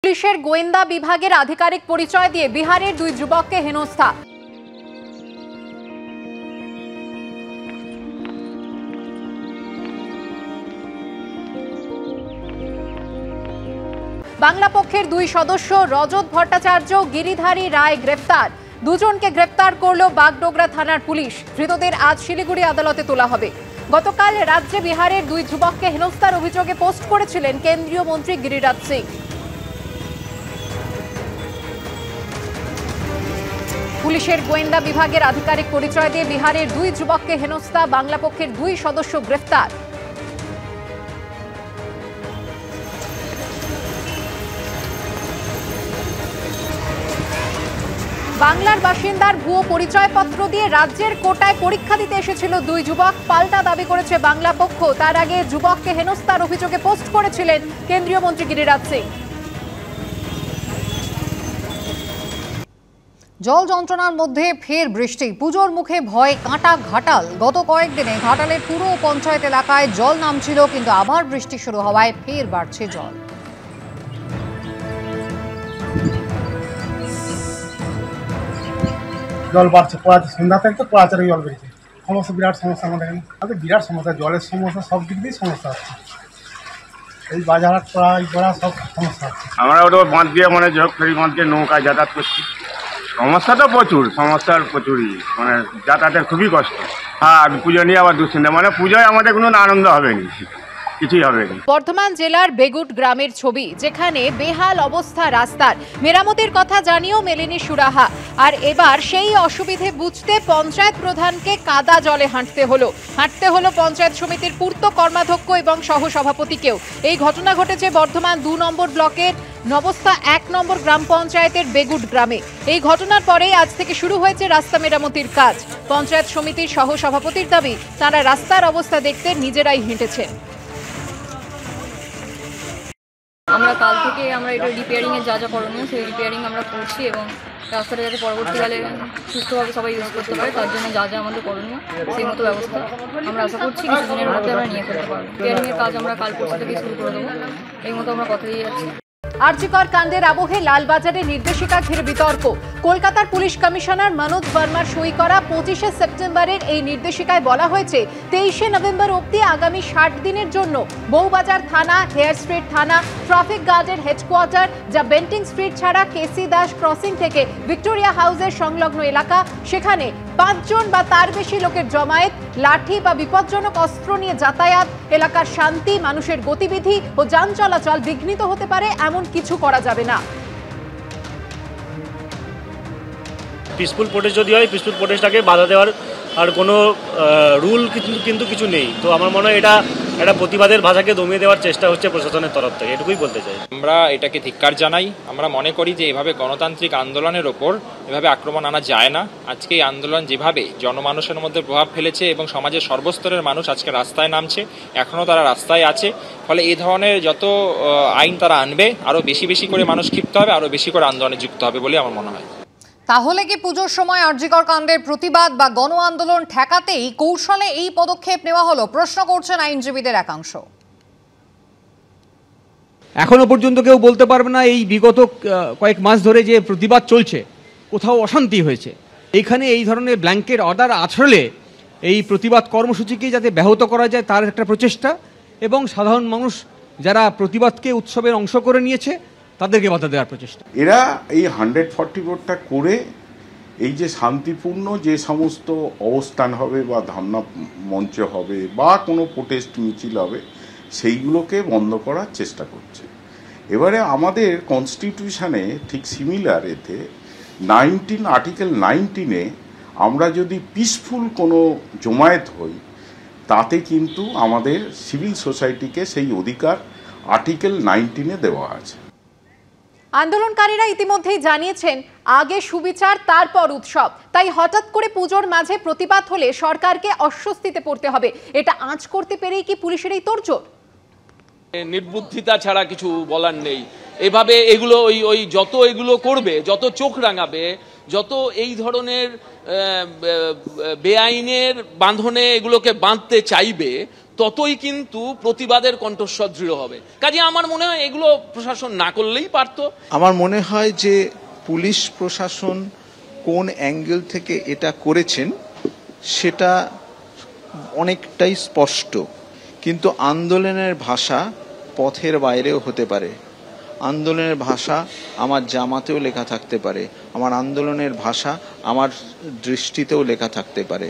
পুলিশের গোয়েন্দা বিভাগের আধিকারিক পরিচয় দিয়ে বিহারের দুই যুবককে হেনস্থা। বাংলা পক্ষের দুই সদস্য রজত ভট্টাচার্য, গিরিধারী রায় গ্রেফতার। দুজনকে গ্রেফতার করল বাগডোগরা থানার পুলিশ। ধৃতদের আজ শিলিগুড়ি আদালতে তোলা হবে। গতকাল রাজ্যে বিহারের দুই যুবককে হেনস্থার অভিযোগে পোস্ট করেছিলেন কেন্দ্রীয় মন্ত্রী গিরিরাজ সিং। পুলিশের গোয়েন্দা বিভাগের আধিকারিক পরিচয় দিয়ে বিহারের দুই যুবককে হেনস্থা, বাংলা পক্ষের দুই সদস্য গ্রেফতার। বাংলার বাসিন্দার ভুয়ো পরিচয়পত্র দিয়ে রাজ্যের কোটায় পরীক্ষা দিতে এসেছিল দুই যুবক, পাল্টা দাবি করেছে বাংলা পক্ষ। তার আগে যুবককে হেনস্থার অভিযোগে পোস্ট করেছিলেন কেন্দ্রীয় মন্ত্রী গিরিরাজ সিং। জল যন্ত্রণার মধ্যে ফের বৃষ্টি, পুজোর মুখে ভয় কাঁটা ঘাটাল। গত কয়েকদিনে ঘাটালের পুরো পঞ্চায়েত এলাকায় জল নামছিল, কিন্তু আবার বৃষ্টি শুরু হওয়ায় ফের বাড়ছে জল। জল বাড়ছে, সন্ধ্যা থেকে তো পোড়াচারে জল বেড়েছে। সমস্যা, বিরাট সমস্যা আমাদের এখানে। আমাদের বিরাট সমস্যা, জলের সমস্যা, সব দিক দিয়ে সমস্যা হচ্ছে। এই বাজারহাট করা সব সমস্যা হচ্ছে। আমরা ওটা বাঁধ দিয়ে মানে ঝোঁক ফেরি বাঁধ দিয়ে নৌকা যাতায়াত করছি। সমস্যা তো প্রচুর, সমস্যার প্রচুরই, মানে যাতায়াতের খুবই কষ্ট। হ্যাঁ, পুজো নিয়ে আবার দুশ্চিন্তা, মানে পুজোয় আমাদের কোনো আনন্দ হবে না, কিছুই হবে না। বর্ধমান জেলার বেগুট গ্রামের ছবি, যেখানে বেহাল অবস্থা রাস্তার। মেরামতির কথা জানিয়েও মেলেনি সুরাহা। আর এবার সেই অসুবিধে বুঝতে পঞ্চায়েত প্রধানকে কাদা জলে হাঁটতে হলো পঞ্চায়েত সমিতির পূর্ত কর্মাধ্যক্ষ এবং সহ সভাপতিকেও। এই ঘটনা ঘটেছে বর্ধমান 2 নম্বর ব্লকের নবস্থা 1 নম্বর গ্রাম পঞ্চায়েতের বেগুট গ্রামে। এই ঘটনার পরেই আজ থেকে শুরু হয়েছে রাস্তা মেরামতির কাজ। পঞ্চায়েত সমিতির সহ সভাপতির দাবি, তারা রাস্তার অবস্থা দেখতে নিজেরাই হেঁটেছেন। আমরা কাল থেকে আমরা এটা রিপেয়ারিংয়ের যা করণীয় সেই রিপেয়ারিং আমরা করছি, এবং রাস্তাটা যাতে পরবর্তীকালে সুস্থভাবে সবাই ইউজ করতে পারে তার জন্য যা আমাদের করণীয় সেই মতো ব্যবস্থা আমরা আশা করছি কিছুদিনের মধ্যে আমরা নিয়ে করতে পারবো। রিপেয়ারিংয়ের কাজ আমরা কাল পরশু থেকে শুরু করে দেবো, এই মতো আমরা কথা দিয়ে যাচ্ছি। আরজিকর কাণ্ডের আবহে লালবাজারে নির্দেশিকা ঘিরে বিতর্ক। কলকাতার পুলিশ কমিশনার মনোজ ভার্মার সই করা 25শে সেপ্টেম্বরের এই নির্দেশিকায় বলা হয়েছে 23শে নভেম্বর অবধি আগামী 60 দিনের জন্য বউবাজার থানা, হেয়ার স্ট্রিট থানা, ট্রাফিক গার্ডের হেডকোয়ার্টার, যা বেন্টিং স্ট্রিট ছাড়া কেসি দাস ক্রসিং থেকে ভিক্টোরিয়া হাউসের সংলগ্ন এলাকা, সেখানে 5 জন বা তার বেশি লোকের জমায়েত, লাঠি বা বিপজ্জনক অস্ত্র নিয়ে যাতায়াত, এলাকার শান্তি, মানুষের গতিবিধি ও যান চলাচল বিঘ্নিত হতে পারে এমন কিছু করা যাবে না। পিসফুল প্রোটেস্ট যদি হয়, পিসফুল প্রোটেস্টটাকে বাধা দেওয়ার আর কোনো রুল কিন্তু কিছু নেই। তো আমার মনে হয় এটা একটা প্রতিবাদের ভাষাকে দমিয়ে দেওয়ার চেষ্টা হচ্ছে প্রশাসনের তরফ থেকে, এটুকুই বলতে চাই। আমরা এটাকে ধিক্কার জানাই। আমরা মনে করি যে এভাবে গণতান্ত্রিক আন্দোলনের ওপর এভাবে আক্রমণ আনা যায় না। আজকে এই আন্দোলন যেভাবে জনমানুষের মধ্যে প্রভাব ফেলেছে এবং সমাজের সর্বস্তরের মানুষ আজকে রাস্তায় নামছে, এখনও তারা রাস্তায় আছে, ফলে এই ধরনের যত আইন তারা আনবে আরও বেশি করে মানুষ ক্ষিপ্ত হবে, আরও বেশি করে আন্দোলনে যুক্ত হবে বলে আমার মনে হয়। তাহলে কি পুজোর সময় আরজিকর কাণ্ডের প্রতিবাদ বা গণ আন্দোলন ঠেকাতেই কৌশলে এই পদক্ষেপ নেওয়া হলো, প্রশ্ন করছেন আইনজীবীদের একাংশ। এখনো পর্যন্ত কেউ বলতে পারবে না এই বিগত কয়েক মাস ধরে যে প্রতিবাদ চলছে কোথাও অশান্তি হয়েছে। এইখানে এই ধরনের ব্ল্যাঙ্কেট অর্ডার আছড়লে এই প্রতিবাদ কর্মসূচিকে যাতে ব্যাহত করা যায় তার একটা প্রচেষ্টা, এবং সাধারণ মানুষ যারা প্রতিবাদকে উৎসবের অংশ করে নিয়েছে তাদেরকে বাধা দেওয়ার প্রচেষ্টা। এরা এই 144টা করে এই যে শান্তিপূর্ণ যে সমস্ত অবস্থান হবে বা ধর্ণা মঞ্চ হবে বা কোনো প্রোটেস্ট মিছিল হবে সেইগুলোকে বন্ধ করার চেষ্টা করছে। এবারে আমাদের কনস্টিটিউশনে ঠিক সিমিলার এতে আর্টিকেল 19-এ আমরা যদি পিসফুল কোনো জমায়েত হই তাতে কিন্তু আমাদের সিভিল সোসাইটিকে সেই অধিকার আর্টিকেল 19-এ দেওয়া আছে। আন্দোলনকারীরা ইতিমধ্যেই জানিয়েছেন আগে সুবিচার তারপর উৎসব, তাই হঠাৎ করে পুজোর মাঝে প্রতিবাদ হলে সরকারকে অস্বস্তিতে পড়তে হবে। এটা আঁচ করতে পেরেই কি পুলিশের এই তোড়জোড়? নির্বুদ্ধিতা ছাড়া কিছু বলার নেই। এভাবে এগুলো ওই যত এগুলো করবে, যত চোখ রাঙাবে, যত এই ধরনের বেআইনের বাঁধনে এগুলোকে বাঁধতে চাইবে, ততই কিন্তু প্রতিবাদের কণ্ঠস্বর দৃঢ় হবে। কাজে আমার মনে হয় এগুলো প্রশাসন না করলেই পারতো। আমার মনে হয় যে পুলিশ প্রশাসন কোন অ্যাঙ্গেল থেকে এটা করেছেন সেটা অনেকটাই স্পষ্ট, কিন্তু আন্দোলনের ভাষা পথের বাইরেও হতে পারে। আন্দোলনের ভাষা আমার জামাতেও লেখা থাকতে পারে, আমার আন্দোলনের ভাষা আমার দৃষ্টিতেও লেখা থাকতে পারে।